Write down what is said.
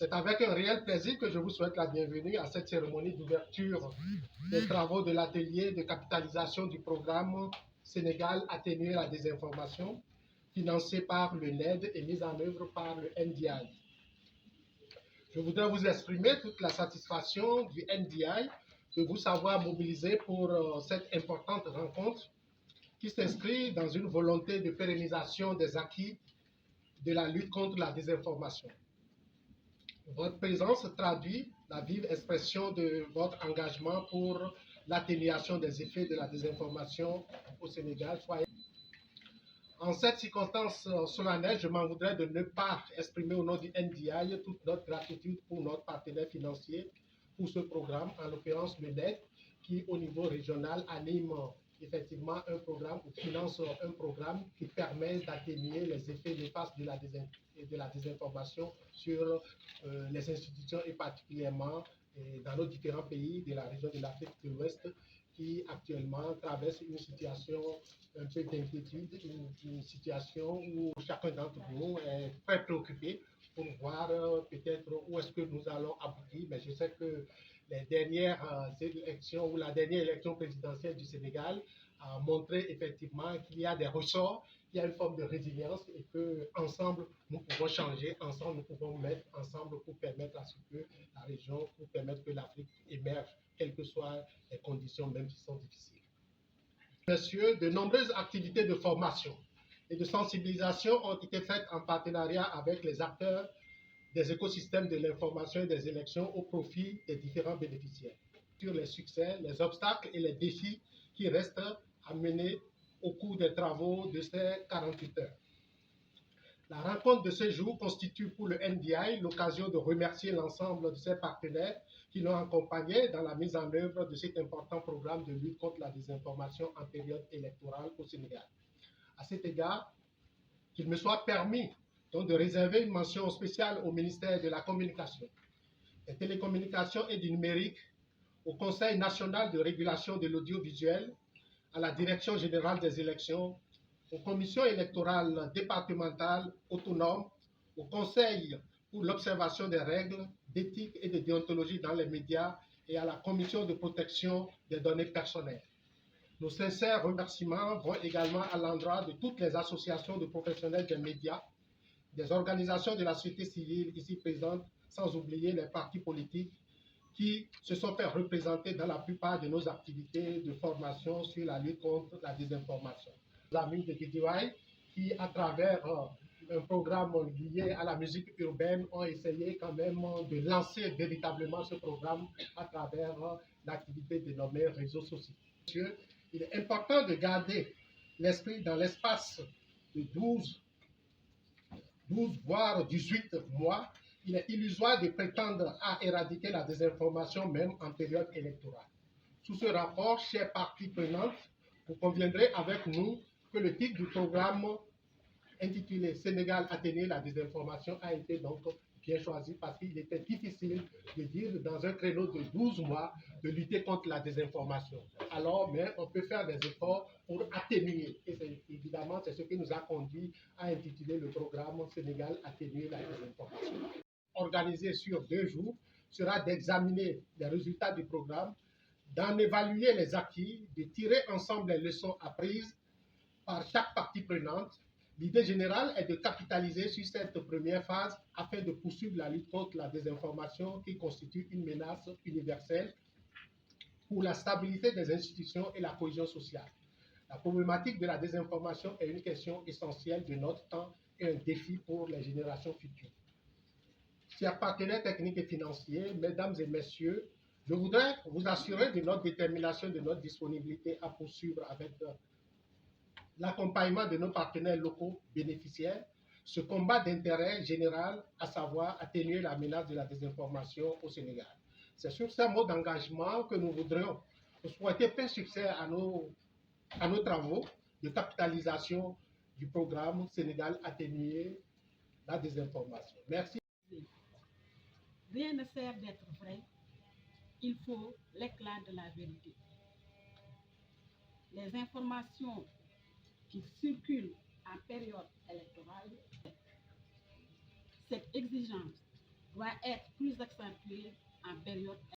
C'est avec un réel plaisir que je vous souhaite la bienvenue à cette cérémonie d'ouverture des travaux de l'atelier de capitalisation du programme Sénégal atténuer la désinformation, financé par le NED et mis en œuvre par le NDI. Je voudrais vous exprimer toute la satisfaction du NDI de vous savoir mobiliser pour cette importante rencontre qui s'inscrit dans une volonté de pérennisation des acquis de la lutte contre la désinformation. Votre présence traduit la vive expression de votre engagement pour l'atténuation des effets de la désinformation au Sénégal. En cette circonstance solennelle, je m'en voudrais de ne pas exprimer au nom du NDI toute notre gratitude pour notre partenaire financier pour ce programme, en l'occurrence le NED, qui au niveau régional anime effectivement un programme ou finance un programme qui permet d'atténuer les effets néfastes de la désinformation sur les institutions et particulièrement dans nos différents pays de la région de l'Afrique de l'Ouest qui actuellement traversent une situation un peu d'inquiétude, une situation où chacun d'entre nous est très préoccupé pour voir peut-être où est-ce que nous allons aboutir. Mais je sais que les dernières élections ou la dernière élection présidentielle du Sénégal a montré effectivement qu'il y a des ressorts, il y a une forme de résilience et qu'ensemble nous pouvons changer, ensemble nous pouvons mettre ensemble pour permettre à ce que la région, pour permettre que l'Afrique émerge, quelles que soient les conditions, même si elles sont difficiles. Messieurs, de nombreuses activités de formation et de sensibilisation ont été faites en partenariat avec les acteurs des écosystèmes de l'information et des élections au profit des différents bénéficiaires, sur les succès, les obstacles et les défis qui restent à mener au cours des travaux de ces 48 heures. La rencontre de ce jour constitue pour le NDI l'occasion de remercier l'ensemble de ses partenaires qui l'ont accompagné dans la mise en œuvre de cet important programme de lutte contre la désinformation en période électorale au Sénégal. À cet égard, qu'il me soit permis donc de réserver une mention spéciale au ministère de la Communication, des Télécommunications et du Numérique, au Conseil national de régulation de l'audiovisuel, à la Direction générale des élections, aux commissions électorales départementales autonomes, au Conseil pour l'observation des règles d'éthique et de déontologie dans les médias et à la Commission de protection des données personnelles. Nos sincères remerciements vont également à l'endroit de toutes les associations de professionnels des médias, des organisations de la société civile ici présentes, sans oublier les partis politiques qui se sont fait représenter dans la plupart de nos activités de formation sur la lutte contre la désinformation. Les amis de DDY qui, à travers un programme lié à la musique urbaine, ont essayé quand même de lancer véritablement ce programme à travers l'activité dénommée réseaux sociaux. Il est important de garder l'esprit dans l'espace de 12 voire 18 mois. Il est illusoire de prétendre à éradiquer la désinformation même en période électorale. Sous ce rapport, chers parties prenantes, vous conviendrez avec nous que le titre du programme intitulé Sénégal atténuer la désinformation a été donc bien choisi parce qu'il était difficile de dire dans un créneau de 12 mois de lutter contre la désinformation. Alors, mais on peut faire des efforts pour atténuer. Et évidemment, c'est ce qui nous a conduit à intituler le programme Sénégal atténuer la désinformation. Organisé sur 2 jours sera d'examiner les résultats du programme, d'en évaluer les acquis, de tirer ensemble les leçons apprises par chaque partie prenante. L'idée générale est de capitaliser sur cette première phase afin de poursuivre la lutte contre la désinformation qui constitue une menace universelle pour la stabilité des institutions et la cohésion sociale. La problématique de la désinformation est une question essentielle de notre temps et un défi pour les générations futures. Chers partenaires techniques et financiers, mesdames et messieurs, je voudrais vous assurer de notre détermination, de notre disponibilité à poursuivre avec l'accompagnement de nos partenaires locaux bénéficiaires ce combat d'intérêt général, à savoir atténuer la menace de la désinformation au Sénégal. C'est sur ce mot d'engagement que nous voudrions souhaiter plein succès à nos travaux de capitalisation du programme Sénégal atténuer la désinformation. Merci. Rien ne sert d'être vrai, il faut l'éclat de la vérité. Les informations qui circulent en période électorale, cette exigence doit être plus accentuée en période